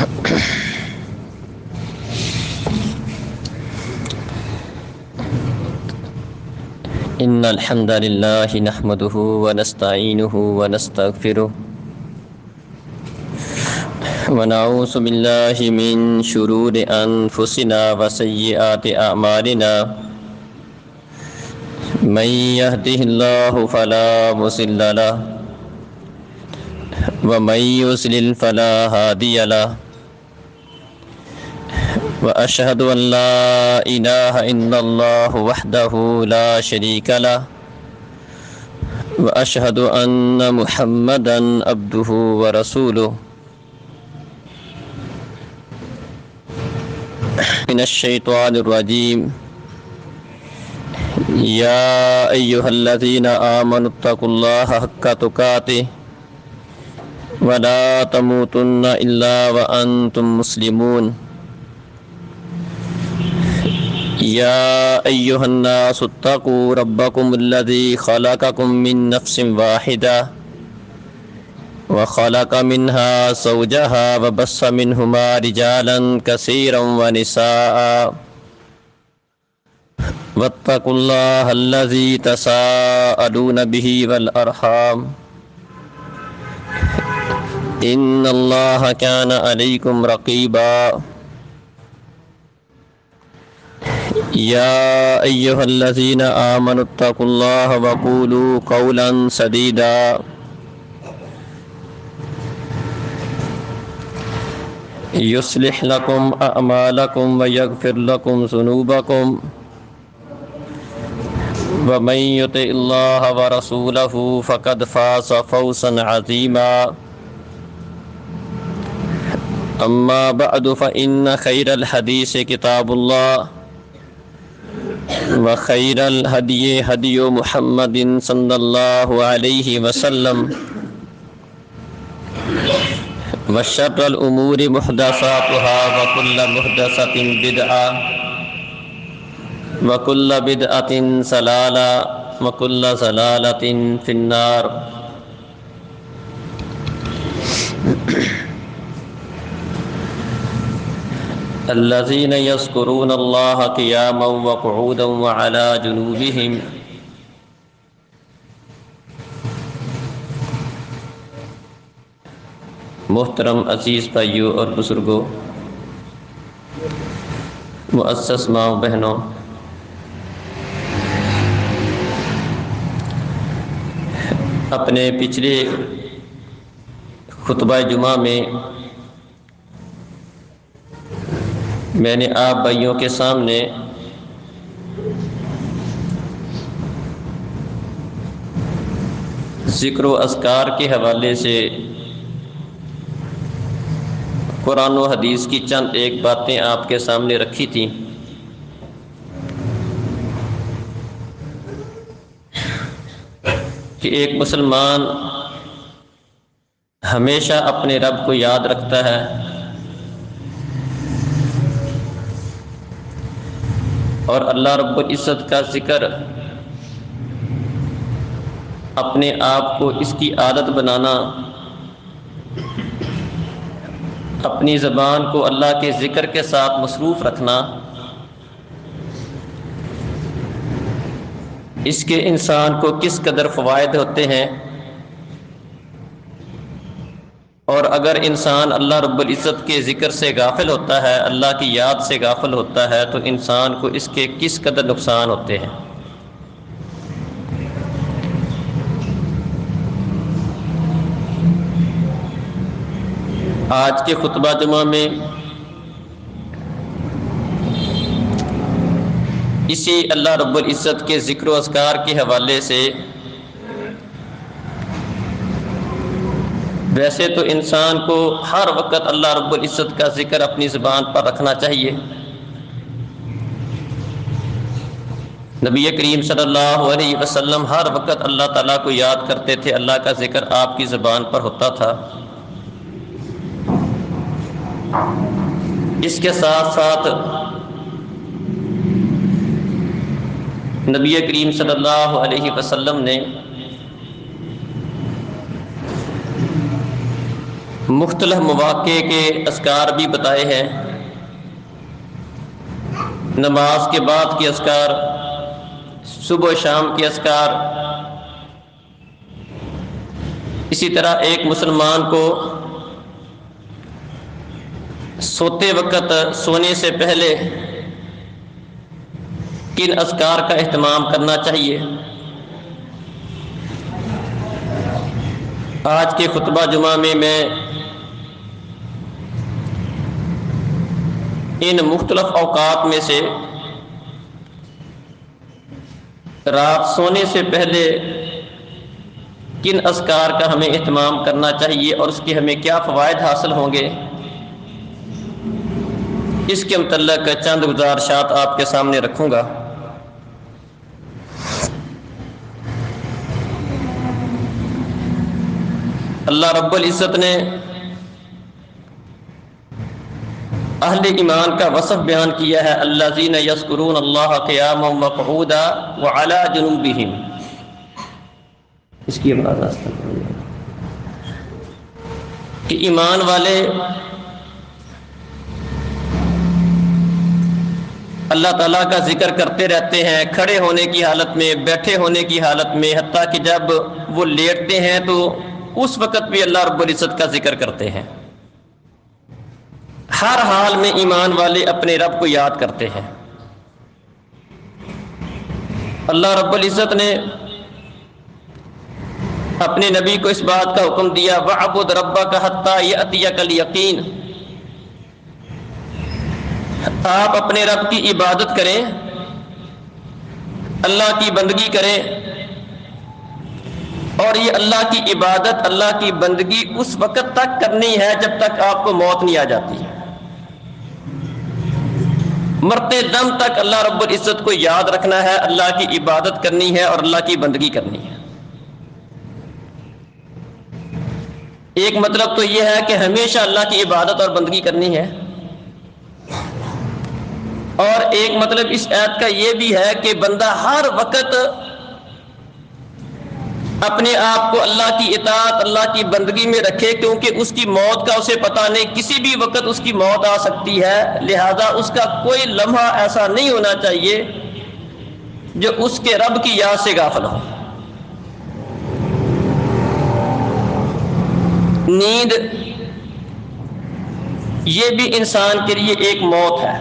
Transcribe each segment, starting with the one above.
إن الحمد لله نحمده ونستعينه ونستغفره ونعوذ بالله من شرور أنفسنا وسيئات أعمالنا من يهده الله فلا مضل له ومن يضلل فلا هادي له وأشهد أن لا إله إلا الله وحده لا شريك له وأشهد أن محمدا عبده ورسوله من الشيطان الرجيم يا أيها الذين آمنوا اتقوا الله حق تقاته ولا تموتن إلا وأنتم مسلمون يا أيها الناس اتقوا ربكم الذي خلقكم من نفس واحدة وخلق منها زوجها وبث منهما رجالا كثيرا ونساء واتقوا الله الذي تساءلون به والأرحام إن الله كان عليكم رقيبا يا أيها الذين آمنوا اتقوا الله وقولوا قولا سديدا يصلح لكم أعمالكم ويغفر لكم ذنوبكم ومن يطع الله ورسوله فقد فاز فوزا عظيما أما بعد فإن خير الحديث كتاب الله وخير الهدي هدي محمد صلى الله عليه وسلم وشر الأمور محدثاتها وكل محدثة بدعة وكل بدعة ضلالة وكل ضلالة في النار الذين يذكرون الله قياما وقعودا وعلى جنوبهم محترم عزیز بھائیوں اور بزرگوں، معزز ماؤں بہنوں، اپنے پچھلے خطبہ جمعہ میں میں نے آپ بھائیوں کے سامنے ذکر و اذکار کے حوالے سے قرآن و حدیث کی چند ایک باتیں آپ کے سامنے رکھی تھیں کہ ایک مسلمان ہمیشہ اپنے رب کو یاد رکھتا ہے اور اللہ رب العزت کا ذکر اپنے آپ کو اس کی عادت بنانا، اپنی زبان کو اللہ کے ذکر کے ساتھ مصروف رکھنا، اس کے انسان کو کس قدر فوائد ہوتے ہیں، اور اگر انسان اللہ رب العزت کے ذکر سے غافل ہوتا ہے، اللہ کی یاد سے غافل ہوتا ہے، تو انسان کو اس کے کس قدر نقصان ہوتے ہیں۔ آج کے خطبہ جمعہ میں اسی اللہ رب العزت کے ذکر و اذکار کے حوالے سے ویسے تو انسان کو ہر وقت اللہ رب العزت کا ذکر اپنی زبان پر رکھنا چاہیے۔ نبی کریم صلی اللہ علیہ وسلم ہر وقت اللہ تعالیٰ کو یاد کرتے تھے، اللہ کا ذکر آپ کی زبان پر ہوتا تھا۔ اس کے ساتھ ساتھ نبی کریم صلی اللہ علیہ وسلم نے مختلف مواقع کے اذکار بھی بتائے ہیں، نماز کے بعد کے اذکار، صبح و شام کے اذکار۔ اسی طرح ایک مسلمان کو سوتے وقت سونے سے پہلے کن اذکار کا اہتمام کرنا چاہیے؟ آج کے خطبہ جمعہ میں ان مختلف اوقات میں سے رات سونے سے پہلے کن اذکار کا ہمیں اہتمام کرنا چاہیے اور اس کے ہمیں کیا فوائد حاصل ہوں گے، اس کے متعلق چند گزارشات آپ کے سامنے رکھوں گا۔ اللہ رب العزت نے اہل ایمان کا وصف بیان کیا ہے، الذین یذکرون اللہ قیاما وقعودا وعلی جنوبہم۔ اس کی آواز کہ ایمان والے اللہ تعالیٰ کا ذکر کرتے رہتے ہیں، کھڑے ہونے کی حالت میں، بیٹھے ہونے کی حالت میں، حتیٰ کہ جب وہ لیٹتے ہیں تو اس وقت بھی اللہ رب العزت کا ذکر کرتے ہیں۔ ہر حال میں ایمان والے اپنے رب کو یاد کرتے ہیں۔ اللہ رب العزت نے اپنے نبی کو اس بات کا حکم دیا، وَاعْبُدْ رَبَّكَ حَتَّى يَأْتِيَكَ الْيَقِينُ، آپ اپنے رب کی عبادت کریں، اللہ کی بندگی کریں، اور یہ اللہ کی عبادت، اللہ کی بندگی اس وقت تک کرنی ہے جب تک آپ کو موت نہیں آ جاتی۔ مرتے دم تک اللہ رب العزت کو یاد رکھنا ہے، اللہ کی عبادت کرنی ہے اور اللہ کی بندگی کرنی ہے۔ ایک مطلب تو یہ ہے کہ ہمیشہ اللہ کی عبادت اور بندگی کرنی ہے، اور ایک مطلب اس آیت کا یہ بھی ہے کہ بندہ ہر وقت اپنے آپ کو اللہ کی اطاعت، اللہ کی بندگی میں رکھے، کیونکہ اس کی موت کا اسے پتہ نہیں، کسی بھی وقت اس کی موت آ سکتی ہے، لہذا اس کا کوئی لمحہ ایسا نہیں ہونا چاہیے جو اس کے رب کی یاد سے غافل ہو۔ نیند یہ بھی انسان کے لیے ایک موت ہے۔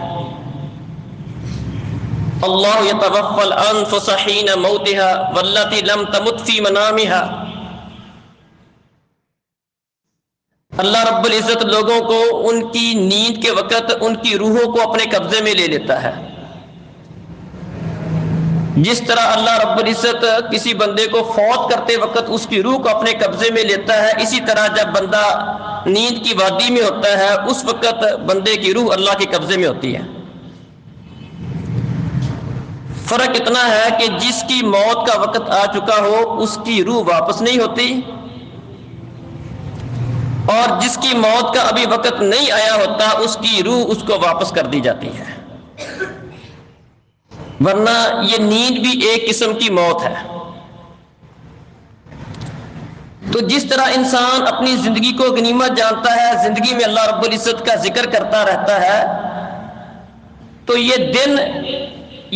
اللہ یتوفی الانفس حین موتها واللتی لم تمت فی منامها، اللہ رب العزت لوگوں کو ان کی نیند کے وقت ان کی روحوں کو اپنے قبضے میں لے لیتا ہے۔ جس طرح اللہ رب العزت کسی بندے کو فوت کرتے وقت اس کی روح کو اپنے قبضے میں لیتا ہے، اسی طرح جب بندہ نیند کی وادی میں ہوتا ہے اس وقت بندے کی روح اللہ کے قبضے میں ہوتی ہے۔ فرق اتنا ہے کہ جس کی موت کا وقت آ چکا ہو اس کی روح واپس نہیں ہوتی، اور جس کی موت کا ابھی وقت نہیں آیا ہوتا اس کی روح اس کو واپس کر دی جاتی ہے، ورنہ یہ نیند بھی ایک قسم کی موت ہے۔ تو جس طرح انسان اپنی زندگی کو غنیمت جانتا ہے، زندگی میں اللہ رب العزت کا ذکر کرتا رہتا ہے، تو یہ دن،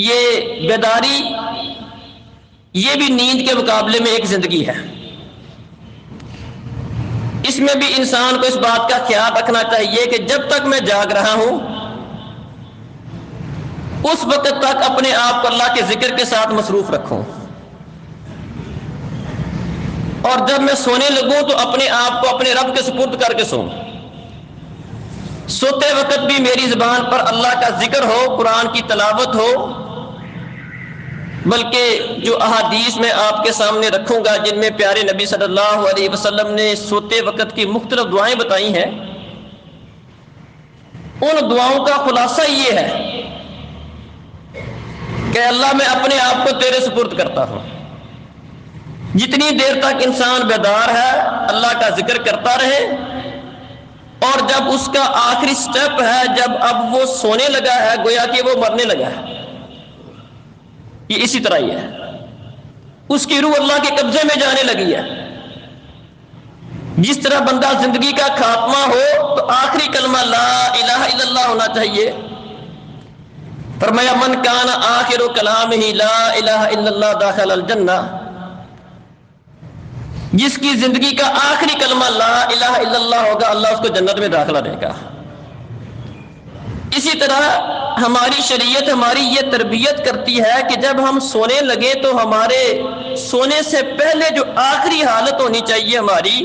یہ بیداری، یہ بھی نیند کے مقابلے میں ایک زندگی ہے۔ اس میں بھی انسان کو اس بات کا خیال رکھنا چاہیے کہ جب تک میں جاگ رہا ہوں اس وقت تک اپنے آپ کو اللہ کے ذکر کے ساتھ مصروف رکھوں، اور جب میں سونے لگوں تو اپنے آپ کو اپنے رب کے سپرد کر کے سوں۔ سوتے وقت بھی میری زبان پر اللہ کا ذکر ہو، قرآن کی تلاوت ہو، بلکہ جو احادیث میں آپ کے سامنے رکھوں گا جن میں پیارے نبی صلی اللہ علیہ وسلم نے سوتے وقت کی مختلف دعائیں بتائی ہیں، ان دعاؤں کا خلاصہ یہ ہے کہ اللہ میں اپنے آپ کو تیرے سپرد کرتا ہوں۔ جتنی دیر تک انسان بیدار ہے اللہ کا ذکر کرتا رہے، اور جب اس کا آخری سٹیپ ہے، جب اب وہ سونے لگا ہے گویا کہ وہ مرنے لگا ہے، یہ اسی طرح ہی ہے، اس کی روح اللہ کے قبضے میں جانے لگی ہے۔ جس طرح بندہ زندگی کا خاتمہ ہو تو آخری کلمہ لا الہ الا اللہ ہونا چاہیے. فرمایا من کان آخر کلامہ لا الہ الا اللہ داخل الجنہ، جس کی زندگی کا آخری کلمہ لا الہ الا اللہ ہوگا اللہ اس کو جنت میں داخلہ دے گا. اسی طرح ہماری شریعت ہماری یہ تربیت کرتی ہے کہ جب ہم سونے لگے تو ہمارے سونے سے پہلے جو آخری حالت ہونی چاہیے ہماری،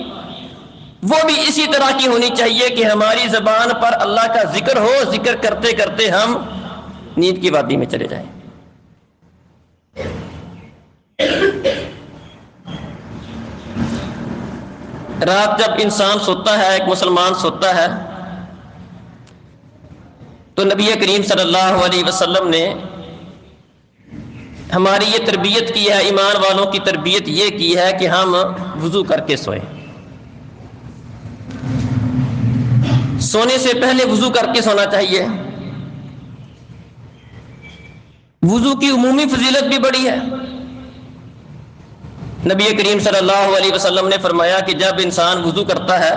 وہ بھی اسی طرح کی ہونی چاہیے کہ ہماری زبان پر اللہ کا ذکر ہو، ذکر کرتے کرتے ہم نیند کی وادی میں چلے جائیں. رات جب انسان سوتا ہے، ایک مسلمان سوتا ہے، تو نبی کریم صلی اللہ علیہ وسلم نے ہماری یہ تربیت کی ہے، ایمان والوں کی تربیت یہ کی ہے کہ ہم وضو کر کے سوئیں. سونے سے پہلے وضو کر کے سونا چاہیے. وضو کی عمومی فضیلت بھی بڑی ہے. نبی کریم صلی اللہ علیہ وسلم نے فرمایا کہ جب انسان وضو کرتا ہے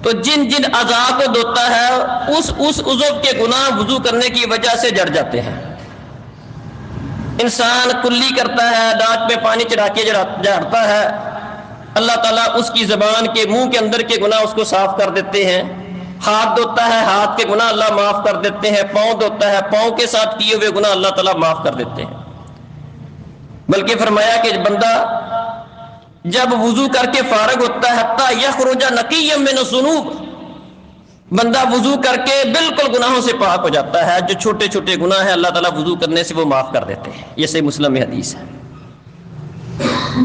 تو جن جن اعضاء کو دھوتا ہے اس عضو کے گناہ وضو کرنے کی وجہ سے جڑ جاتے ہیں. انسان کلی کرتا ہے، دانت میں پانی چڑھا کے جھاڑتا ہے، اللہ تعالیٰ اس کی زبان کے منہ کے اندر کے گناہ اس کو صاف کر دیتے ہیں. ہاتھ دھوتا ہے، ہاتھ کے گناہ اللہ معاف کر دیتے ہیں. پاؤں دھوتا ہے، پاؤں کے ساتھ کیے ہوئے گناہ اللہ تعالیٰ معاف کر دیتے ہیں. بلکہ فرمایا کہ بندہ جب وضو کر کے فارغ ہوتا ہے حتی یخرج نقیا من الذنوب، بندہ وضو کر کے بالکل گناہوں سے پاک ہو جاتا ہے. جو چھوٹے چھوٹے گناہ ہیں اللہ تعالیٰ وضو کرنے سے وہ معاف کر دیتے ہیں. یہ صحیح مسلم میں حدیث ہے.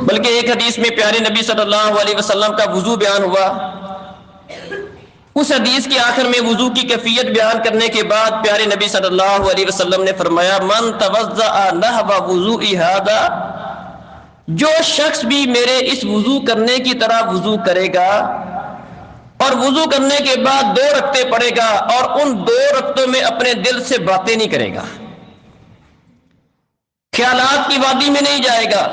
بلکہ ایک حدیث میں پیارے نبی صلی اللہ علیہ وسلم کا وضو بیان ہوا. اس حدیث کے آخر میں وضو کی کیفیت بیان کرنے کے بعد پیارے نبی صلی اللہ علیہ وسلم نے فرمایا من توضأ نحو وضوء ھذا، جو شخص بھی میرے اس وضو کرنے کی طرح وضو کرے گا اور وضو کرنے کے بعد 2 رکعتیں پڑھے گا اور ان 2 رکعتوں میں اپنے دل سے باتیں نہیں کرے گا، خیالات کی وادی میں نہیں جائے گا،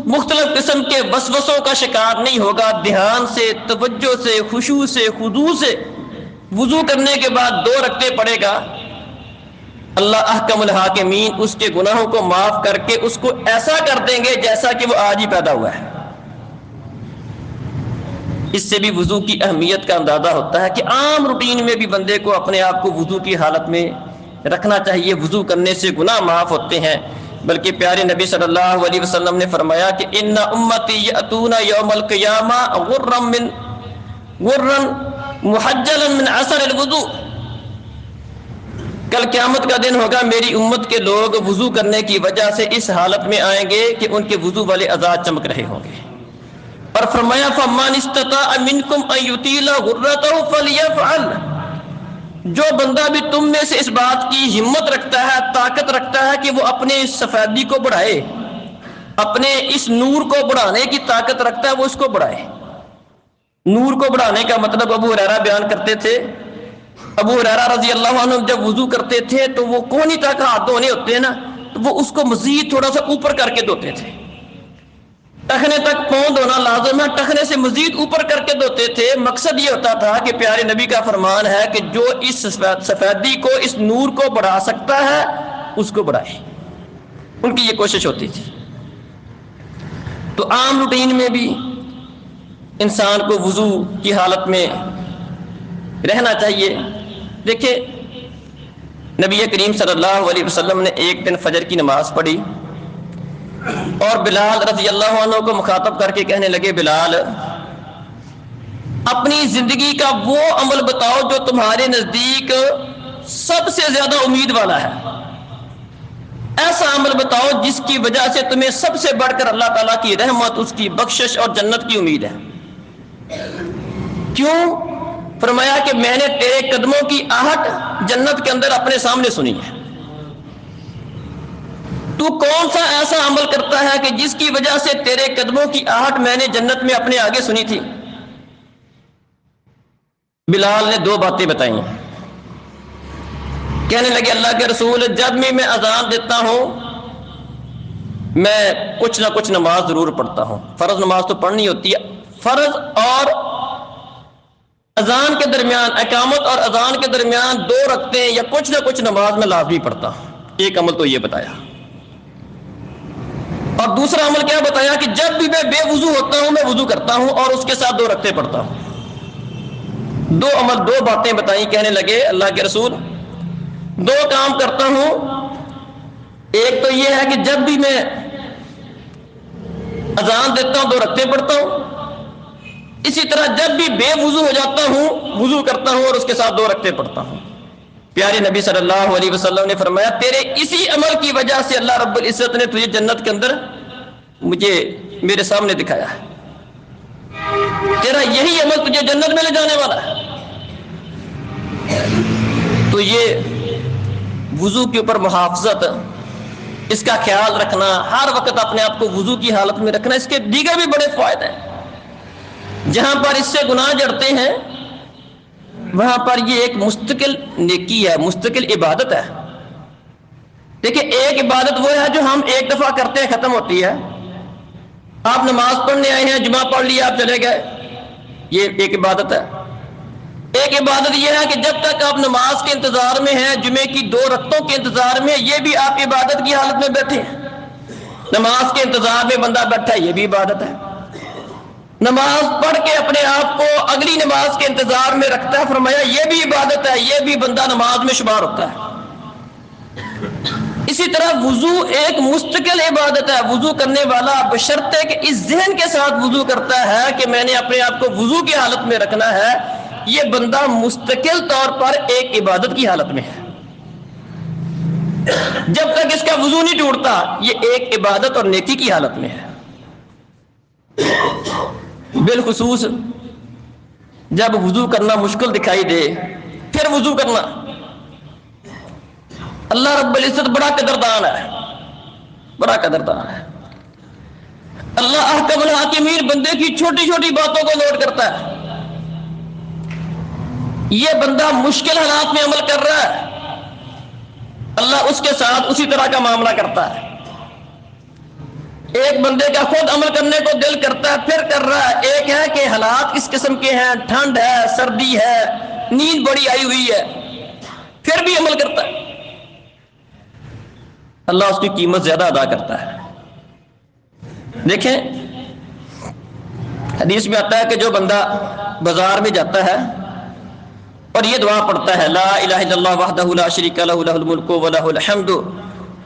مختلف قسم کے وسوسوں کا شکار نہیں ہوگا، دھیان سے، توجہ سے، خشوع سے، خضوع سے وضو کرنے کے بعد 2 رکعتیں پڑھے گا، اللہ احکم الحاکمین اس کے گناہوں کو معاف کر کے اس کو ایسا کر دیں گے جیسا کہ وہ آج ہی پیدا ہوا ہے. اس سے بھی وضو کی اہمیت کا اندازہ ہوتا ہے کہ عام روٹین میں بھی بندے کو اپنے آپ کو وضو کی حالت میں رکھنا چاہیے. وضو کرنے سے گناہ معاف ہوتے ہیں. بلکہ پیارے نبی صلی اللہ علیہ وسلم نے فرمایا کہ ان امتی یاتون یوم القیامہ غرا محجلا من اثر الوضوء، کل قیامت کا دن ہوگا میری امت کے لوگ وضو کرنے کی وجہ سے اس حالت میں آئیں گے کہ ان کے وضو والے اعضاء چمک رہے ہوں گے. اور فرمایا فَمَنِ اسْتَطَاعَ مِنْكُمْ أَن يُطِيلَ غُرَّتَهُ فَلْيَفْعَلْ، جو بندہ بھی تم میں سے اس بات کی ہمت رکھتا ہے، طاقت رکھتا ہے کہ وہ اپنے اس سفیدی کو بڑھائے، اپنے اس نور کو بڑھانے کی طاقت رکھتا ہے، وہ اس کو بڑھائے. نور کو بڑھانے کا مطلب ابو ہریرہ بیان کرتے تھے. ابو ہریرہ رضی اللہ عنہ جب وضو کرتے تھے تو وہ کونی تک ہاتھ دھونے ہوتے ہیں نا، تو وہ اس کو مزید تھوڑا سا اوپر کر کے دھوتے تھے. ٹخنے تک پاؤں دھونا لازم ہے، ٹخنے سے مزید اوپر کر کے دھوتے تھے. مقصد یہ ہوتا تھا کہ پیارے نبی کا فرمان ہے کہ جو اس سفیدی کو، اس نور کو بڑھا سکتا ہے اس کو بڑھائے. ان کی یہ کوشش ہوتی تھی. تو عام روٹین میں بھی انسان کو وضو کی حالت میں رہنا چاہیے. دیکھیں نبی کریم صلی اللہ علیہ وسلم نے ایک دن فجر کی نماز پڑھی اور بلال رضی اللہ عنہ کو مخاطب کر کے کہنے لگے بلال اپنی زندگی کا وہ عمل بتاؤ جو تمہارے نزدیک سب سے زیادہ امید والا ہے. ایسا عمل بتاؤ جس کی وجہ سے تمہیں سب سے بڑھ کر اللہ تعالیٰ کی رحمت، اس کی بخشش اور جنت کی امید ہے. کیوں؟ فرمایا کہ میں نے تیرے قدموں کی آہٹ جنت کے اندر اپنے سامنے سنی ہے. تو کون سا ایسا عمل کرتا ہے کہ جس کی وجہ سے تیرے قدموں کی آہٹ میں نے جنت میں اپنے آگے سنی تھی؟ بلال نے 2 باتیں بتائیں. کہنے لگے اللہ کے رسول جب بھی میں اذان دیتا ہوں میں کچھ نہ کچھ نماز ضرور پڑھتا ہوں. فرض نماز تو پڑھنی ہوتی ہے. فرض اور اذان کے درمیان، اقامت اور اذان کے درمیان 2 رکعتیں یا کچھ نہ کچھ نماز میں لازمی پڑھتا ہوں. ایک عمل تو یہ بتایا. اور دوسرا عمل کیا بتایا کہ جب بھی میں بے وضو ہوتا ہوں میں وضو کرتا ہوں اور اس کے ساتھ 2 رکعتیں پڑھتا ہوں. 2 عمل، 2 باتیں بتائیں. کہنے لگے اللہ کے رسول 2 کام کرتا ہوں. ایک تو یہ ہے کہ جب بھی میں اذان دیتا ہوں 2 رکعتیں پڑھتا ہوں. اسی طرح جب بھی بے وضو ہو جاتا ہوں وضو کرتا ہوں اور اس کے ساتھ 2 رکعتیں پڑھتا ہوں. پیارے نبی صلی اللہ علیہ وسلم نے فرمایا تیرے اسی عمل کی وجہ سے اللہ رب العزت نے تجھے جنت کے اندر مجھے میرے سامنے دکھایا ہے. تیرا یہی عمل تجھے جنت میں لے جانے والا ہے. تو یہ وضو کے اوپر محافظت، اس کا خیال رکھنا، ہر وقت اپنے آپ کو وضو کی حالت میں رکھنا، اس کے دیگر بھی بڑے فوائد ہیں. جہاں پر اس سے گناہ جڑتے ہیں وہاں پر یہ ایک مستقل نیکی ہے، مستقل عبادت ہے. دیکھیں ایک عبادت وہ ہے جو ہم ایک دفعہ کرتے ہیں ختم ہوتی ہے. آپ نماز پڑھنے آئے ہیں، جمعہ پڑھ لیا آپ چلے گئے، یہ ایک عبادت ہے. ایک عبادت یہ ہے کہ جب تک آپ نماز کے انتظار میں ہیں، جمعے کی 2 رکعتوں کے انتظار میں، یہ بھی آپ عبادت کی حالت میں بیٹھے ہیں. نماز کے انتظار میں بندہ بیٹھا ہے، یہ بھی عبادت ہے. نماز پڑھ کے اپنے آپ کو اگلی نماز کے انتظار میں رکھتا ہے، فرمایا یہ بھی عبادت ہے، یہ بھی بندہ نماز میں شمار ہوتا ہے. اسی طرح وضو ایک مستقل عبادت ہے. وضو کرنے والا بشرطے کہ اس ذہن کے ساتھ وضو کرتا ہے کہ میں نے اپنے آپ کو وضو کی حالت میں رکھنا ہے، یہ بندہ مستقل طور پر ایک عبادت کی حالت میں ہے. جب تک اس کا وضو نہیں ٹوٹتا یہ ایک عبادت اور نیکی کی حالت میں ہے. بالخصوص جب وضو کرنا مشکل دکھائی دے پھر وضو کرنا. اللہ رب العزت بڑا قدردان ہے، بڑا قدردان ہے. اللہ احکم الحاکمین بندے کی چھوٹی چھوٹی باتوں کو نوٹ کرتا ہے. یہ بندہ مشکل حالات میں عمل کر رہا ہے، اللہ اس کے ساتھ اسی طرح کا معاملہ کرتا ہے. ایک بندے کا خود عمل کرنے کو دل کرتا ہے پھر کر رہا ہے. ایک ہے کہ حالات اس قسم کے ہیں، ٹھنڈ ہے، سردی ہے، نیند بڑی آئی ہوئی ہے، پھر بھی عمل کرتا ہے. اللہ اس کی قیمت زیادہ ادا کرتا ہے. دیکھیں حدیث میں آتا ہے کہ جو بندہ بازار میں جاتا ہے اور یہ دعا پڑھتا ہے لا الہ الا اللہ وحدہ لا شریک لہ لہ الملک ولہ الحمد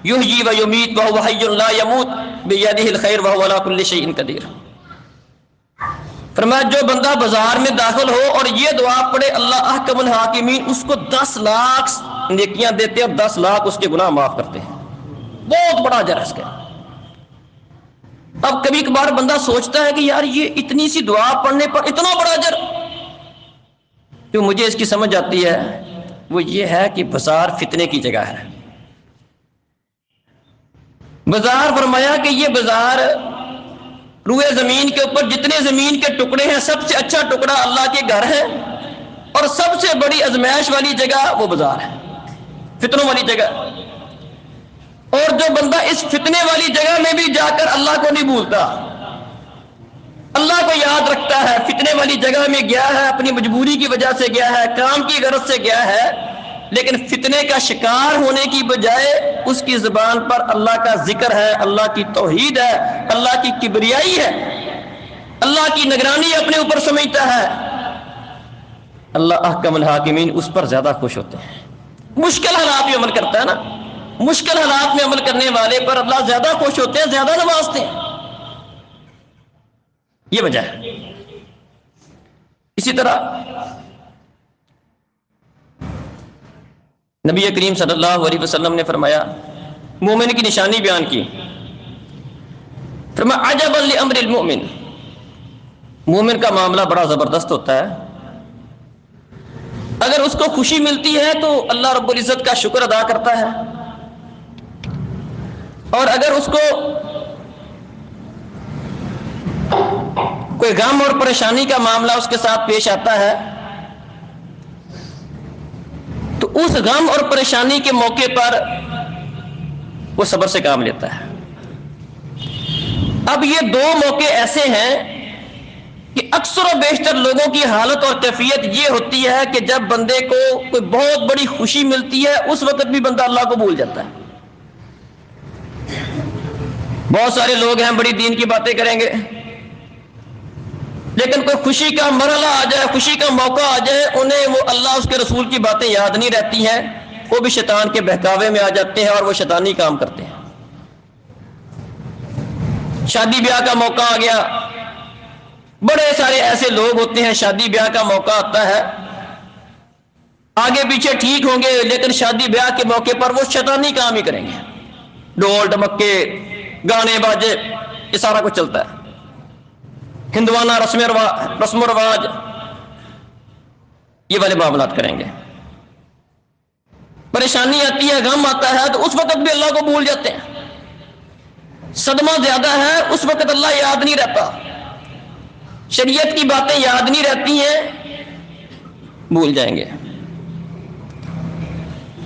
یحیی و یمیت وہو حی لا یموت بیدہ الخیر وہو علی کل شیء قدیر. فرمایا جو بندہ بازار میں داخل ہو اور یہ دعا پڑھے اللہ احکم الحاکمین اس کو 10 لاکھ نیکیاں دیتے ہیں اور 10 لاکھ اس کے گناہ معاف کرتے ہیں. بہت بڑا اجر ہے اس کا. اب کبھی کبھار بندہ سوچتا ہے کہ یار یہ اتنی سی دعا پڑھنے پر اتنا بڑا اجر. جو مجھے اس کی سمجھ آتی ہے وہ یہ ہے کہ بازار فتنے کی جگہ ہے. بازار فرمایا کہ یہ بازار روئے زمین کے اوپر جتنے زمین کے ٹکڑے ہیں سب سے اچھا ٹکڑا اللہ کے گھر ہے اور سب سے بڑی ازمائش والی جگہ وہ بازار ہے، فتنوں والی جگہ. اور جو بندہ اس فتنے والی جگہ میں بھی جا کر اللہ کو نہیں بھولتا، اللہ کو یاد رکھتا ہے، فتنے والی جگہ میں گیا ہے، اپنی مجبوری کی وجہ سے گیا ہے، کام کی غرض سے گیا ہے، لیکن فتنے کا شکار ہونے کی بجائے اس کی زبان پر اللہ کا ذکر ہے، اللہ کی توحید ہے، اللہ کی کبریائی ہے، اللہ کی نگرانی اپنے اوپر سمجھتا ہے، اللہ احکم الحاکمین اس پر زیادہ خوش ہوتے ہیں. مشکل حالات میں عمل کرتا ہے نا، مشکل حالات میں عمل کرنے والے پر اللہ زیادہ خوش ہوتے ہیں، زیادہ نوازتے ہیں. یہ وجہ ہے. اسی طرح نبی کریم صلی اللہ علیہ وسلم نے فرمایا، مومن کی نشانی بیان کی، فرمایا عجبا لامر المؤمن، مومن کا معاملہ بڑا زبردست ہوتا ہے. اگر اس کو خوشی ملتی ہے تو اللہ رب العزت کا شکر ادا کرتا ہے، اور اگر اس کو کوئی غم اور پریشانی کا معاملہ اس کے ساتھ پیش آتا ہے تو اس غم اور پریشانی کے موقع پر وہ صبر سے کام لیتا ہے. اب یہ دو موقع ایسے ہیں کہ اکثر و بیشتر لوگوں کی حالت اور کیفیت یہ ہوتی ہے کہ جب بندے کو کوئی بہت بڑی خوشی ملتی ہے اس وقت بھی بندہ اللہ کو بھول جاتا ہے. بہت سارے لوگ ہیں بڑی دین کی باتیں کریں گے، لیکن کوئی خوشی کا مرحلہ آ جائے، خوشی کا موقع آ جائے، انہیں وہ اللہ اس کے رسول کی باتیں یاد نہیں رہتی ہیں، وہ بھی شیطان کے بہکاوے میں آ جاتے ہیں اور وہ شیطانی کام کرتے ہیں. شادی بیاہ کا موقع آ گیا، بڑے سارے ایسے لوگ ہوتے ہیں، شادی بیاہ کا موقع آتا ہے، آگے پیچھے ٹھیک ہوں گے لیکن شادی بیاہ کے موقع پر وہ شیطانی کام ہی کریں گے. ڈھول ڈمکے، گانے باجے، یہ سارا کچھ چلتا ہے. ہندوانہ رسم و رواج، یہ والے معاملات کریں گے. پریشانی آتی ہے، غم آتا ہے تو اس وقت بھی اللہ کو بھول جاتے ہیں. صدمہ زیادہ ہے، اس وقت اللہ یاد نہیں رہتا، شریعت کی باتیں یاد نہیں رہتی ہیں، بھول جائیں گے.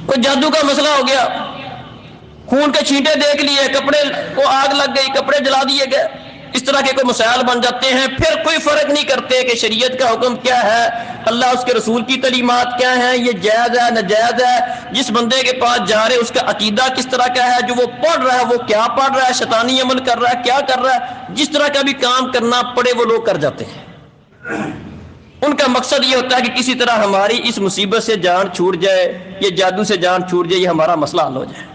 کوئی جادو کا مسئلہ ہو گیا، خون کے چھینٹے دیکھ لیے، کپڑے کو آگ لگ گئی، کپڑے جلا دیے گئے، اس طرح کے کوئی مسائل بن جاتے ہیں. پھر کوئی فرق نہیں کرتے کہ شریعت کا حکم کیا ہے، اللہ اس کے رسول کی تعلیمات کیا ہیں، یہ جائز ہے ناجائز ہے، جس بندے کے پاس جا رہے اس کا عقیدہ کس طرح کا ہے، جو وہ پڑھ رہا ہے وہ کیا پڑھ رہا ہے، شیطانی عمل کر رہا ہے کیا کر رہا ہے. جس طرح کا بھی کام کرنا پڑے وہ لوگ کر جاتے ہیں. ان کا مقصد یہ ہوتا ہے کہ کسی طرح ہماری اس مصیبت سے جان چھوٹ جائے، یہ جادو سے جان چھوٹ جائے، یہ ہمارا مسئلہ حل ہو جائے.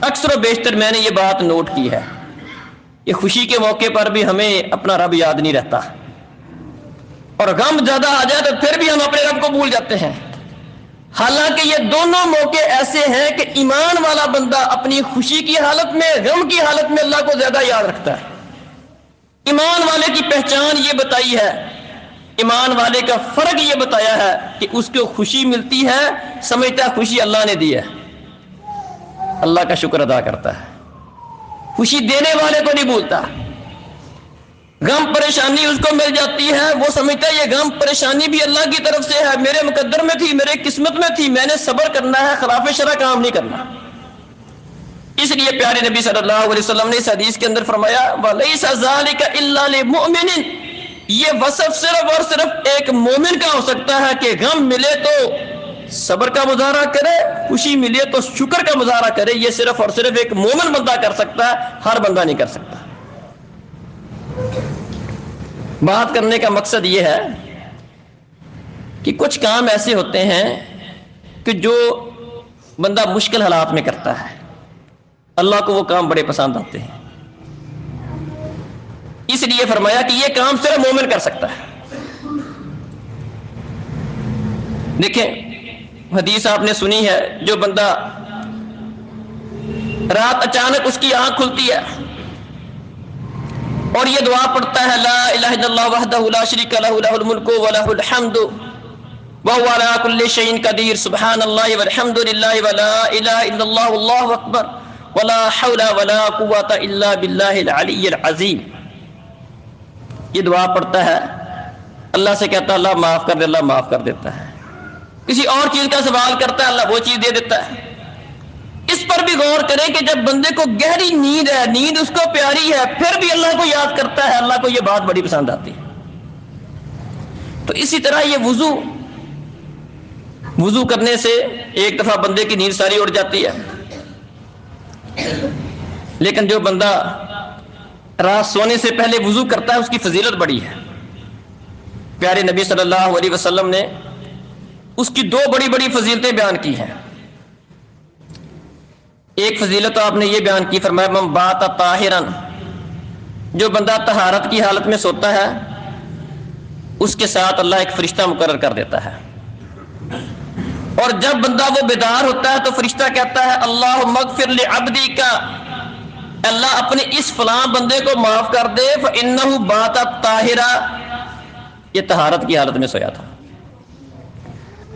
اکثر و بیشتر میں نے یہ بات نوٹ کی ہے کہ خوشی کے موقع پر بھی ہمیں اپنا رب یاد نہیں رہتا، اور غم زیادہ آ جائے تو پھر بھی ہم اپنے رب کو بھول جاتے ہیں. حالانکہ یہ دونوں موقع ایسے ہیں کہ ایمان والا بندہ اپنی خوشی کی حالت میں، غم کی حالت میں اللہ کو زیادہ یاد رکھتا ہے. ایمان والے کی پہچان یہ بتائی ہے، ایمان والے کا فرق یہ بتایا ہے کہ اس کو خوشی ملتی ہے، سمجھتا ہے خوشی اللہ نے دی ہے، اللہ کا شکر ادا کرتا ہے. خوشی دینے والے کو نہیں بھولتا. غم پریشانی اس کو مل جاتی ہے، وہ سمجھتا ہے یہ غم پریشانی بھی اللہ کی طرف سے ہے، میرے مقدر میں تھی، میرے قسمت میں تھی، میں نے صبر کرنا ہے، خلاف شرع کام نہیں کرنا. اس لیے پیارے نبی صلی اللہ علیہ وسلم نے اس حدیث کے اندر فرمایا وَلَيْسَ ذَلِكَ إِلَّا لِمُؤْمِنٍ، یہ وصف صرف اور صرف ایک مومن کا ہو سکتا ہے کہ غم ملے تو صبر کا مظاہرہ کرے، خوشی ملے تو شکر کا مظاہرہ کرے. یہ صرف اور صرف ایک مومن بندہ کر سکتا ہے، ہر بندہ نہیں کر سکتا. بات کرنے کا مقصد یہ ہے کہ کچھ کام ایسے ہوتے ہیں کہ جو بندہ مشکل حالات میں کرتا ہے، اللہ کو وہ کام بڑے پسند آتے ہیں. اس لیے فرمایا کہ یہ کام صرف مومن کر سکتا ہے. دیکھیں حدیث آپ نے سنی ہے، جو بندہ رات اچانک اس کی آنکھ کھلتی ہے اور یہ دعا پڑھتا ہے لا الہ الا اللہ وحدہ لا شریک لہ لہ الملک ولہ الحمد وهو علی کل شیء قدیر سبحان اللہ والحمد للہ ولا الہ الا اللہ واللہ اکبر ولا حول ولا قوۃ الا باللہ العلی العظیم. یہ دعا پڑھتا ہے، اللہ سے کہتا ہے اللہ معاف کر دے، اللہ معاف کر دیتا ہے. کسی اور چیز کا سوال کرتا ہے، اللہ وہ چیز دے دیتا ہے. اس پر بھی غور کریں کہ جب بندے کو گہری نیند ہے، نیند اس کو پیاری ہے، پھر بھی اللہ کو یاد کرتا ہے، اللہ کو یہ بات بڑی پسند آتی ہے. تو اسی طرح یہ وضو کرنے سے ایک دفعہ بندے کی نیند ساری اڑ جاتی ہے، لیکن جو بندہ رات سونے سے پہلے وضو کرتا ہے اس کی فضیلت بڑی ہے. پیارے نبی صلی اللہ علیہ وسلم نے اس کی دو بڑی بڑی فضیلتیں بیان کی ہیں. ایک فضیلت آپ نے یہ بیان کی، فرمایا من بات طاہرا، جو بندہ طہارت کی حالت میں سوتا ہے اس کے ساتھ اللہ ایک فرشتہ مقرر کر دیتا ہے، اور جب بندہ وہ بیدار ہوتا ہے تو فرشتہ کہتا ہے اللہم اغفر لعبدی کا، اللہ اپنے اس فلاں بندے کو معاف کر دے فإنہ بات طاہرا، یہ طہارت کی حالت میں سویا تھا.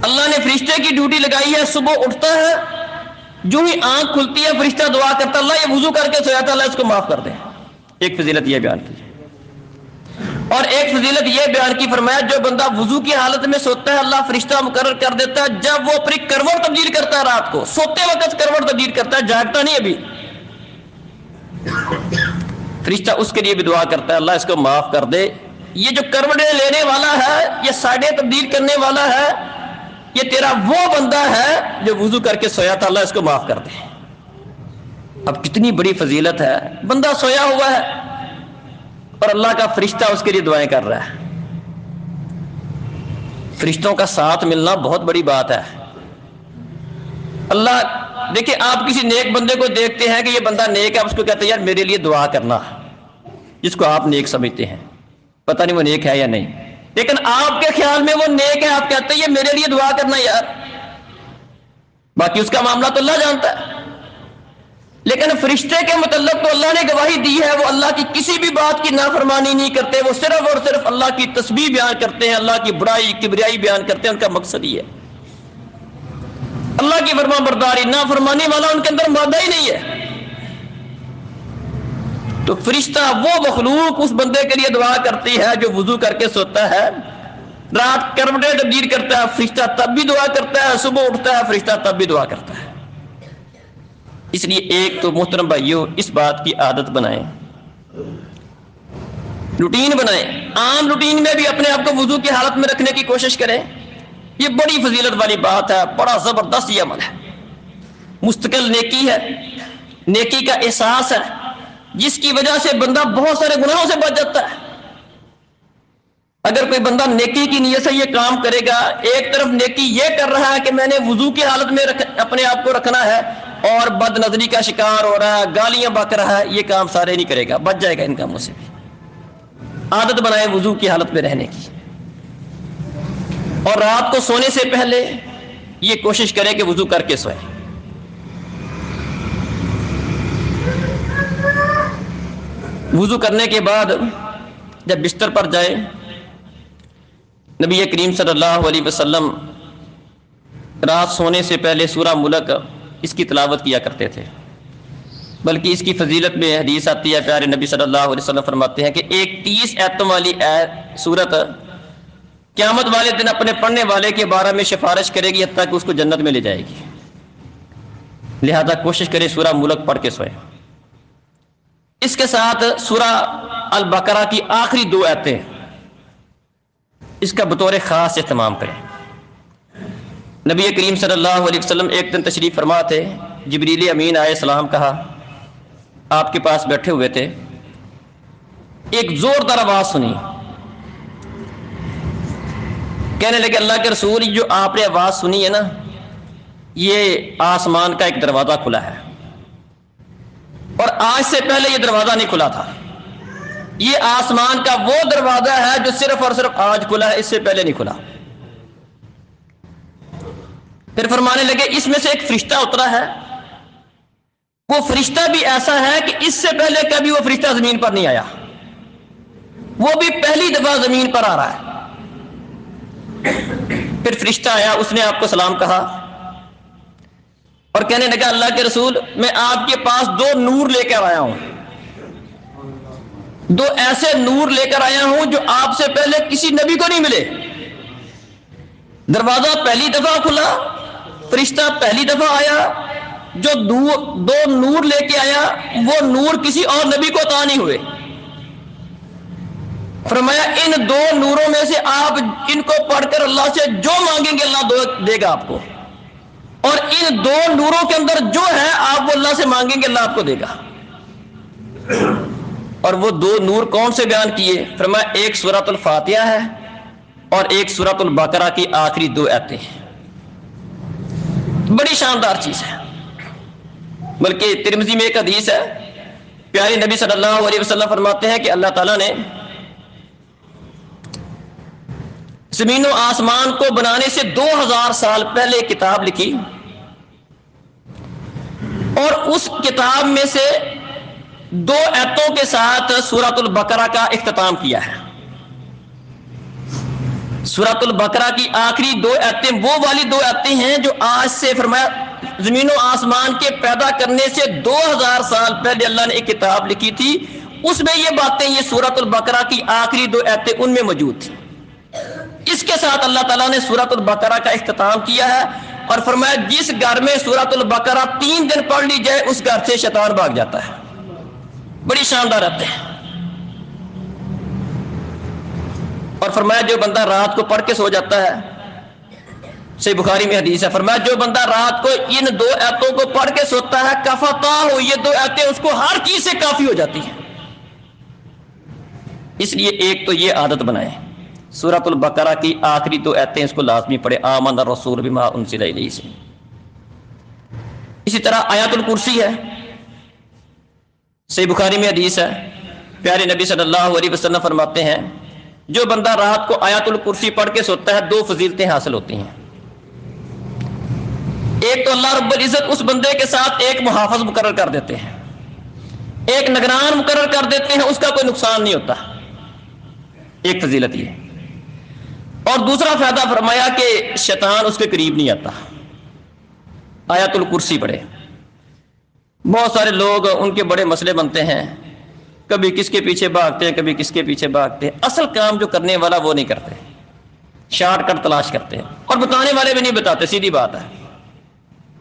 اللہ نے فرشتے کی ڈیوٹی لگائی ہے، صبح اٹھتا ہے جو ہی آنکھ کھلتی ہے فرشتہ دعا کرتا اللہ یہ وضو کر کے سویا تھا، اللہ اس کو معاف کر دے. ایک فضیلت یہ بیان کی. اور ایک فضیلت یہ بیان کی، فرمایا جو بندہ وضو کی حالت میں سوتا ہے اللہ فرشتہ مقرر کر دیتا ہے جب وہ اپنی کروٹ تبدیل کرتا ہے، رات کو سوتے وقت کروٹ تبدیل کرتا ہے، جاگتا نہیں ابھی، فرشتہ اس کے لیے بھی دعا کرتا ہے اللہ اس کو معاف کر دے، یہ جو کروٹیں لینے والا ہے، یہ سائڈیں تبدیل کرنے والا ہے، یہ تیرا وہ بندہ ہے جو وضو کر کے سویا تھا، اللہ اس کو معاف کر دے۔ اب کتنی بڑی فضیلت ہے، بندہ سویا ہوا ہے اور اللہ کا فرشتہ اس کے لیے دعائیں کر رہا ہے۔ فرشتوں کا ساتھ ملنا بہت بڑی بات ہے۔ اللہ دیکھیں، آپ کسی نیک بندے کو دیکھتے ہیں کہ یہ بندہ نیک ہے، آپ اس کو کہتے ہیں یار میرے لیے دعا کرنا، جس کو آپ نیک سمجھتے ہیں، پتہ نہیں وہ نیک ہے یا نہیں، لیکن آپ کے خیال میں وہ نیک ہے، آپ کہتے ہیں یہ میرے لیے دعا کرنا یار، باقی اس کا معاملہ تو اللہ جانتا ہے۔ لیکن فرشتے کے متعلق تو اللہ نے گواہی دی ہے، وہ اللہ کی کسی بھی بات کی نافرمانی نہیں کرتے، وہ صرف اور صرف اللہ کی تسبیح بیان کرتے ہیں، اللہ کی بڑائی کبریائی بیان کرتے ہیں، ان کا مقصد ہی ہے اللہ کی فرما برداری، نافرمانی والا ان کے اندر مادہ ہی نہیں ہے۔ تو فرشتہ وہ مخلوق اس بندے کے لیے دعا کرتی ہے جو وضو کر کے سوتا ہے، رات کروٹیں تبدیل کرتا ہے فرشتہ تب بھی دعا کرتا ہے، صبح اٹھتا ہے فرشتہ تب بھی دعا کرتا ہے۔ اس لیے ایک تو محترم بھائیوں اس بات کی عادت بنائیں، روٹین بنائیں، عام روٹین میں بھی اپنے آپ کو وضو کی حالت میں رکھنے کی کوشش کریں۔ یہ بڑی فضیلت والی بات ہے، بڑا زبردست یہ عمل ہے، مستقل نیکی ہے، نیکی کا احساس ہے، جس کی وجہ سے بندہ بہت سارے گناہوں سے بچ جاتا ہے۔ اگر کوئی بندہ نیکی کی نیت سے یہ کام کرے گا، ایک طرف نیکی یہ کر رہا ہے کہ میں نے وضو کی حالت میں اپنے آپ کو رکھنا ہے، اور بد نظری کا شکار ہو رہا ہے، گالیاں بک رہا ہے، یہ کام سارے نہیں کرے گا، بچ جائے گا ان کاموں سے بھی۔ عادت بنائے وضو کی حالت میں رہنے کی، اور رات کو سونے سے پہلے یہ کوشش کرے کہ وضو کر کے سوئے۔ وضو کرنے کے بعد جب بستر پر جائے، نبی کریم صلی اللہ علیہ وسلم رات سونے سے پہلے سورہ ملک اس کی تلاوت کیا کرتے تھے، بلکہ اس کی فضیلت میں حدیث آتی ہے، پیارے نبی صلی اللہ علیہ وسلم فرماتے ہیں کہ ایک 30 آیتوں والی سورت قیامت والے دن اپنے پڑھنے والے کے بارے میں سفارش کرے گی، حتیٰ کہ اس کو جنت میں لے جائے گی۔ لہذا کوشش کرے سورہ ملک پڑھ کے سوئے۔ اس کے ساتھ سورہ البقرہ کی آخری 2 آیتیں اس کا بطور خاص اہتمام کریں۔ نبی کریم صلی اللہ علیہ وسلم ایک دن تشریف فرما تھے، جبریل امین علیہ السلام کہا آپ کے پاس بیٹھے ہوئے تھے، ایک زوردار آواز سنی، کہنے لگے اللہ کے رسول جو آپ نے آواز سنی ہے نا، یہ آسمان کا ایک دروازہ کھلا ہے، اور آج سے پہلے یہ دروازہ نہیں کھلا تھا، یہ آسمان کا وہ دروازہ ہے جو صرف اور صرف آج کھلا ہے، اس سے پہلے نہیں کھلا۔ پھر فرمانے لگے اس میں سے ایک فرشتہ اترا ہے، وہ فرشتہ بھی ایسا ہے کہ اس سے پہلے کبھی وہ فرشتہ زمین پر نہیں آیا، وہ بھی پہلی دفعہ زمین پر آ رہا ہے۔ پھر فرشتہ آیا، اس نے آپ کو سلام کہا اور کہنے لگا اللہ کے رسول میں آپ کے پاس 2 نور لے کر آیا ہوں، 2 ایسے نور لے کر آیا ہوں جو آپ سے پہلے کسی نبی کو نہیں ملے۔ دروازہ پہلی دفعہ کھلا، فرشتہ پہلی دفعہ آیا، جو 2 نور لے کے آیا وہ نور کسی اور نبی کو عطا نہیں ہوئے۔ فرمایا ان 2 نوروں میں سے آپ ان کو پڑھ کر اللہ سے جو مانگیں گے اللہ دے گا آپ کو، اور ان 2 نوروں کے اندر جو ہے آپ وہ اللہ سے مانگیں گے اللہ آپ کو دے گا۔ اور وہ 2 نور کون سے بیان کیے؟ فرمایا ایک سورۃ الفاتحہ ہے اور ایک سورۃ البقرہ کی آخری 2 آیتیں ہیں۔ بڑی شاندار چیز ہے، بلکہ ترمذی میں ایک حدیث ہے، پیارے نبی صلی اللہ علیہ وسلم فرماتے ہیں کہ اللہ تعالیٰ نے زمین و آسمان کو بنانے سے 2000 سال پہلے کتاب لکھی، اور اس کتاب میں سے 2 آیتوں کے ساتھ سورۃ البقرہ کا اختتام کیا ہے۔ سورۃ البقرہ کی آخری 2 آیتیں وہ والی 2 آیتیں ہیں جو آج سے فرمایا زمین و آسمان کے پیدا کرنے سے 2000 سال پہلے اللہ نے ایک کتاب لکھی تھی، اس میں یہ باتیں، یہ سورۃ البقرہ کی آخری 2 آیتیں ان میں موجود تھیں۔ اس کے ساتھ اللہ تعالیٰ نے سورۃ البقرہ کا اختتام کیا ہے اور فرمایا جس گھر میں سورۃ البقرہ 3 دن پڑھ لی جائے اس گھر سے شیطان بھاگ جاتا ہے۔ بڑی شاندار آتے ہیں. اور فرمایا جو بندہ رات کو پڑھ کے سو جاتا ہے، صحیح بخاری میں حدیث ہے، فرمایا جو بندہ رات کو ان 2 آیتوں کو پڑھ کے سوتا ہے کفتا ہو، یہ 2 آیتیں اس کو ہر چیز سے کافی ہو جاتی ہیں. اس لیے ایک تو یہ عادت بنائیں، سورۃ البقرہ کی آخری 2 آیتیں اس کو لازمی پڑھے، آمن الرسول بما انزل الیہ سے. اسی طرح آیات الکرسی ہے، صحیح بخاری میں حدیث ہے، پیارے نبی صلی اللہ علیہ وسلم فرماتے ہیں جو بندہ رات کو آیات الکرسی پڑھ کے سوتا ہے 2 فضیلتیں حاصل ہوتی ہیں. ایک تو اللہ رب العزت اس بندے کے ساتھ ایک محافظ مقرر کر دیتے ہیں، ایک نگران مقرر کر دیتے ہیں، اس کا کوئی نقصان نہیں ہوتا. ایک فضیلت یہ. اور دوسرا فائدہ فرمایا کہ شیطان اس کے قریب نہیں آتا. آیات الکرسی پڑھے. بہت سارے لوگ ان کے بڑے مسئلے بنتے ہیں، کبھی کس کے پیچھے بھاگتے ہیں، کبھی کس کے پیچھے بھاگتے ہیں. اصل کام جو کرنے والا وہ نہیں کرتے، شارٹ کٹ تلاش کرتے ہیں، اور بتانے والے بھی نہیں بتاتے. سیدھی بات ہے،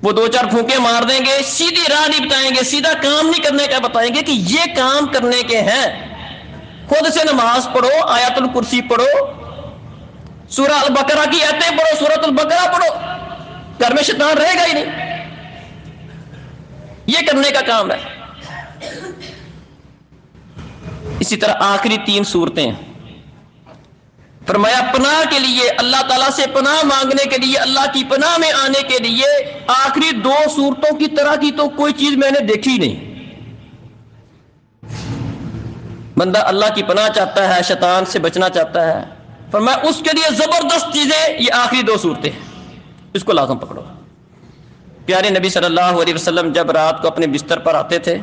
وہ 2-4 پھونکے مار دیں گے، سیدھی راہ نہیں بتائیں گے، سیدھا کام نہیں کرنے کا بتائیں گے کہ یہ کام کرنے کے ہیں. خود سے نماز پڑھو، آیات الکرسی پڑھو، سورہ البقرہ کی آیتیں پڑھو، سورۃ البقرہ پڑھو، گھر میں شیطان رہے گا ہی نہیں. یہ کرنے کا کام ہے. اسی طرح آخری 3 صورتیں فرمایا پناہ کے لیے، اللہ تعالیٰ سے پناہ مانگنے کے لیے، اللہ کی پناہ میں آنے کے لیے آخری 2 صورتوں کی طرح کی تو کوئی چیز میں نے دیکھی نہیں. بندہ اللہ کی پناہ چاہتا ہے، شیطان سے بچنا چاہتا ہے، فرمایا اس کے لیے زبردست چیزیں یہ آخری 2 صورتیں ہیں، اس کو لازم پکڑو. پیارے نبی صلی اللہ علیہ وسلم جب رات کو اپنے بستر پر آتے تھے،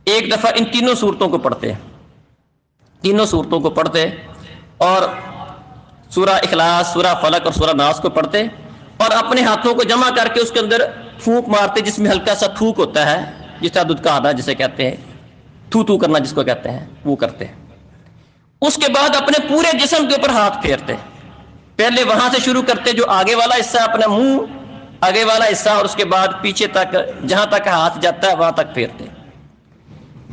ایک دفعہ ان 3 صورتوں کو پڑھتے، 3 صورتوں کو پڑھتے، اور سورہ اخلاص، سورہ فلق اور سورہ ناس کو پڑھتے، اور اپنے ہاتھوں کو جمع کر کے اس کے اندر پھونک مارتے، جس میں ہلکا سا تھوک ہوتا ہے، جس طرح دودھ کا آدھا جسے کہتے ہیں، تھو کرنا جس کو کہتے ہیں، وہ کرتے. اس کے بعد اپنے پورے جسم کے اوپر ہاتھ پھیرتے. پہلے وہاں سے شروع کرتے جو آگے والا حصہ، اپنا منہ آگے والا حصہ، اور اس کے بعد پیچھے تک جہاں تک ہاتھ جاتا ہے وہاں تک پھیرتے،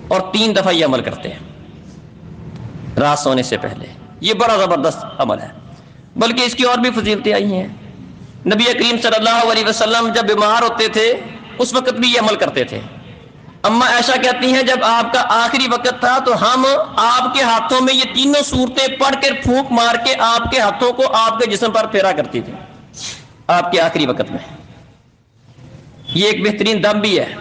اور 3 دفعہ یہ عمل کرتے ہیں رات سونے سے پہلے. یہ بڑا زبردست عمل ہے، بلکہ اس کی اور بھی فضیلتیں آئی ہیں. نبی کریم صلی اللہ علیہ وسلم جب بیمار ہوتے تھے اس وقت بھی یہ عمل کرتے تھے. اما عائشہ کہتی ہیں جب آپ کا آخری وقت تھا تو ہم آپ کے ہاتھوں میں یہ 3 صورتیں پڑھ کر پھونک مار کے آپ کے ہاتھوں کو آپ کے جسم پر پھیرا کرتی تھی آپ کے آخری وقت میں. یہ ایک بہترین دم بھی ہے.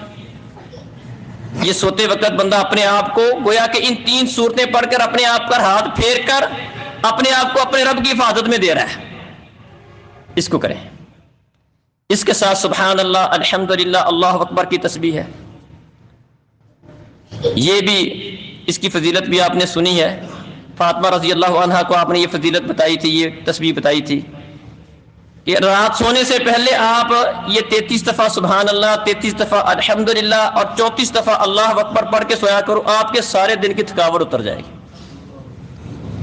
یہ سوتے وقت بندہ اپنے آپ کو گویا کہ ان 3 صورتیں پڑھ کر اپنے آپ پر ہاتھ پھیر کر اپنے آپ کو اپنے رب کی حفاظت میں دے رہا ہے. اس کو کریں. اس کے ساتھ سبحان اللہ، الحمدللہ، اللہ اکبر کی تسبیح ہے. یہ بھی اس کی فضیلت بھی آپ نے سنی ہے. فاطمہ رضی اللہ عنہا کو آپ نے یہ فضیلت بتائی تھی، یہ تسبیح بتائی تھی کہ رات سونے سے پہلے آپ یہ 33 دفعہ سبحان اللہ، 33 دفعہ الحمدللہ اور 34 دفعہ اللہ اکبر پڑھ کے سویا کرو، آپ کے سارے دن کی تھکاوٹ اتر جائے گی.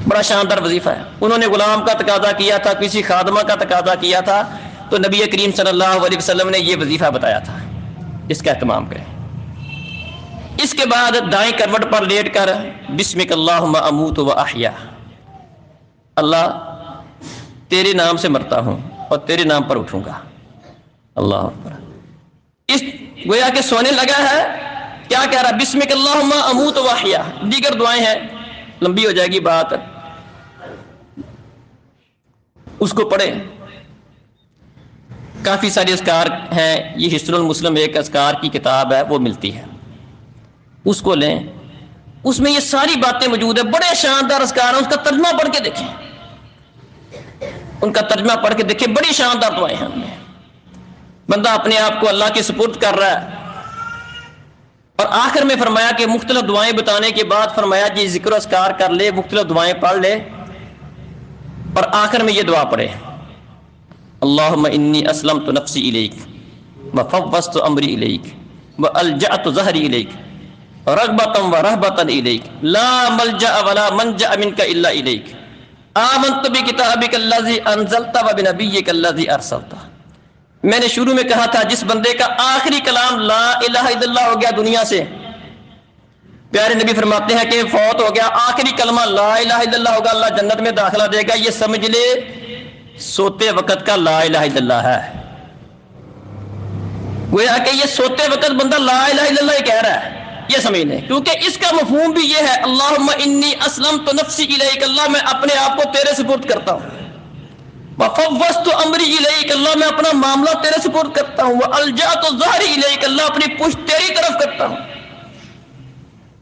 بڑا شاندار وظیفہ ہے. انہوں نے غلام کا تقاضا کیا تھا، کسی خادمہ کا تقاضا کیا تھا، تو نبی کریم صلی اللہ علیہ وسلم نے یہ وظیفہ بتایا تھا. اس کا اہتمام کریں. اس کے بعد دائیں کروٹ پر لیٹ کر بسمک اللہم اموت و احیا، اللہ تیرے نام سے مرتا ہوں اور تیرے نام پر اٹھوں گا. اللہ اکبر. اس گویا کہ سونے لگا ہے، کیا کہہ رہا؟ بسمک اللہم اموت و احیا. دیگر دعائیں ہیں، لمبی ہو جائے گی بات، اس کو پڑھیں. کافی سارے اذکار ہیں. یہ حصن المسلم ایک اذکار کی کتاب ہے، وہ ملتی ہے، اس کو لیں. اس میں یہ ساری باتیں موجود ہیں. بڑے شاندار اذکار ہیں. اس کا ترجمہ پڑھ کے دیکھیں، ان کا ترجمہ پڑھ کے دیکھیں. بڑی شاندار دعائیں ہیں. ہم نے بندہ اپنے آپ کو اللہ کے سپرد کر رہا ہے. اور آخر میں فرمایا کہ مختلف دعائیں بتانے کے بعد فرمایا جی ذکر و اذکار کر لے، مختلف دعائیں پڑھ لے، اور آخر میں یہ دعا پڑھے اللہم انی اسلمت نفسی الیک وفوضت امری الیک والجأت ظہری الیک رغبتا و رہبتا الیک لا ملجأ ولا منجأ منک الا الیک آمنت بکتابک الذی انزلت وبنبیک الذی ارسلت. میں نے شروع میں کہا تھا جس بندے کا آخری کلام لا الہ الا اللہ ہو گیا دنیا سے، پیارے نبی فرماتے ہیں کہ فوت ہو گیا، آخری کلمہ لا الہ الا اللہ ہوگا، اللہ جنت میں داخلہ دے گا، یہ سمجھ لے سوتے وقت کا لا الہ الا اللہ ہے۔ گویا کہ یہ سوتے وقت بندہ لا الہ الا اللہ کہہ رہا ہے، یہ سمجھ لیں، کیونکہ اس کا مفہوم بھی یہ ہے اللہم انی اسلمت نفسی الیک، اللہ میں اپنے آپ کو تیرے سپرد کرتا ہوں، وفوضت امری الیک، اللہ میں اپنا معاملہ تیرے سپرد کرتا ہوں، والجأت ظہری الیک، اللہ اپنی پشت تیری طرف کرتا ہوں،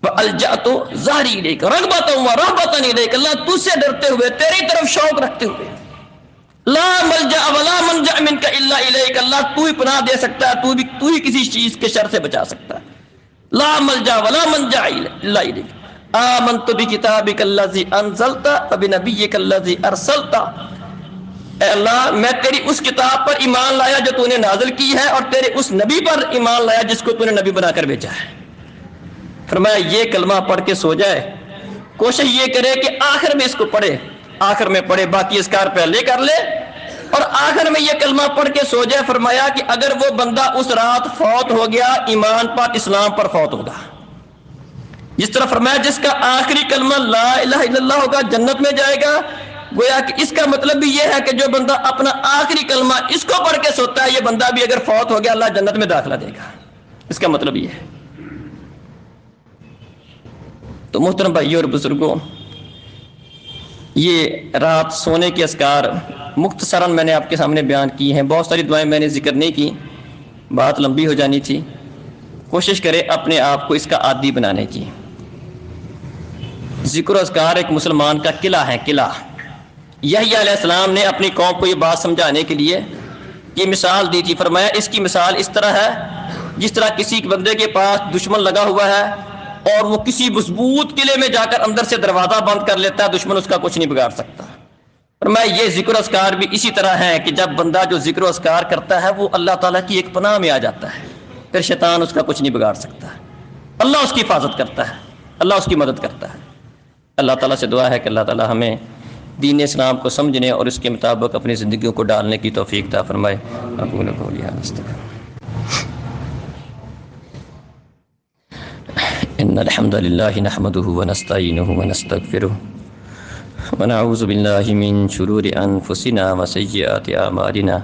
والجأت ظہری الیک رغبۃ ورہبۃ الیک، اللہ تجھ سے ڈرتے ہوئے تیری طرف شوق رکھتے ہوئے، لا ملجأ ولا منجأ منک الا الیک، اللہ تو ہی پناہ دے سکتا ہے، تو ہی کسی چیز کے شر سے بچا سکتا ہے، لا ملجأ ولا منجأ الا الیک، آمنت بکتابک الذی انزلت وبنبیک الذی ارسلت، اے اللہ میں تیری اس کتاب پر ایمان لایا جو تو نے نازل کی ہے، اور تیرے اس نبی پر ایمان لایا جس کو تو نے نبی بنا کر بھیجا ہے۔ فرمایا یہ کلمہ پڑھ کے سو جائے، کوشش یہ کرے کہ آخر میں اس کو پڑھے، آخر میں پڑھے، باقی اذکار پہلے کر لے اور آخر میں یہ کلمہ پڑھ کے سو جائے۔ فرمایا کہ اگر وہ بندہ اس رات فوت ہو گیا ایمان پر اسلام پر فوت ہوگا، جس طرح فرمایا جس کا آخری کلمہ لا الہ الا اللہ ہوگا جنت میں جائے گا۔ گویا کہ اس کا مطلب بھی یہ ہے کہ جو بندہ اپنا آخری کلمہ اس کو پڑھ کے سوتا ہے، یہ بندہ بھی اگر فوت ہو گیا اللہ جنت میں داخلہ دے گا، اس کا مطلب یہ ہے۔ تو محترم بھائیوں اور بزرگوں، یہ رات سونے کے اذکار مختصراً میں نے آپ کے سامنے بیان کی ہیں، بہت ساری دعائیں میں نے ذکر نہیں کی، بات لمبی ہو جانی تھی۔ کوشش کرے اپنے آپ کو اس کا عادی بنانے کی۔ ذکر و اذکار ایک مسلمان کا قلعہ ہے، قلعہ۔ یحییٰ علیہ السلام نے اپنی قوم کو یہ بات سمجھانے کے لیے یہ مثال دی تھی، فرمایا اس کی مثال اس طرح ہے جس طرح کسی بندے کے پاس دشمن لگا ہوا ہے اور وہ کسی مضبوط قلعے میں جا کر اندر سے دروازہ بند کر لیتا ہے، دشمن اس کا کچھ نہیں بگاڑ سکتا۔ فرمایا یہ ذکر و اذکار بھی اسی طرح ہے کہ جب بندہ جو ذکر و اذکار کرتا ہے وہ اللہ تعالیٰ کی ایک پناہ میں آ جاتا ہے، پھر شیطان اس کا کچھ نہیں بگاڑ سکتا، اللہ اس کی حفاظت کرتا ہے، اللہ اس کی مدد کرتا ہے۔ اللہ تعالیٰ سے دعا ہے کہ اللہ تعالیٰ ہمیں دین اسلام کو سمجھنے اور اس کے مطابق اپنی زندگیوں کو ڈالنے کی توفیق عطا فرمائے۔ اقول قولی ھذا استغفر ان الحمد لله نحمده ونستعينه ونستغفره ونعوذ بالله من شرور انفسنا وسيئات اعمالنا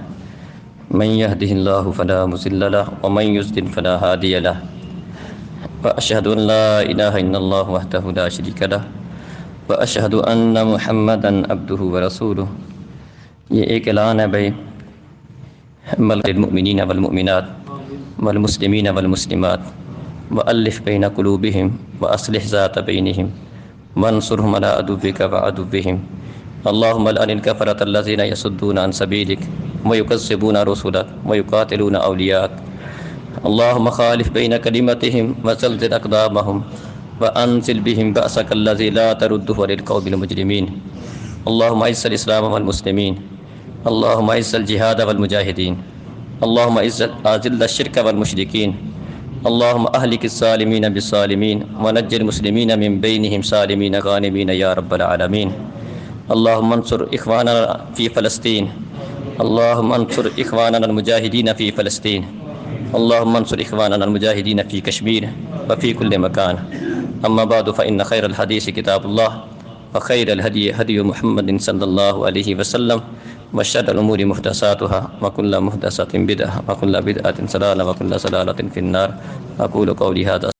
من يهده الله فلا مضل له ومن يضلل فلا هادي له واشهد ان لا اله الا الله وحده لا شريك له واشهد ان محمدا عبده ورسوله۔ یہ ایک اعلان ہے بھائی، المؤمنین والمؤمنات والمسلمین والمسلمات وألف بين قلوبهم وأصلح ذات بينهم وانصرهم على عدوك وعدوهم اللهم لعن الكفرة الذين يصدون عن سبيلك ويكذبون رسلك ويقاتلون أولياءك اللهم خالف بين كلمتهم وزلزل أقدامهم وأنزل بهم بأسك الذي لا ترده للقوم المجرمين اللهم أعز الإسلام والمسلمين اللهم أعز الجهاد والمجاهدين اللهم أذل الشرك والمشركين اللهم أهلك الظالمين بالظالمين ونجِ المسلمين من بينهم سالمين غانمين يا رب العالمين اللهم انصر إخواننا في فلسطين اللهم انصر إخواننا المجاهدين في فلسطين اللهم انصر إخواننا المجاهدين في كشمير وفي كل مكان أما بعد فإن خير الحديث كتاب الله وخير الهدي هدي محمد صلى الله عليه وسلم وشر الأمور محدثاتها وكل محدثة بدعة وكل بدعة ضلالة وكل ضلالة في النار أقول قولي هذا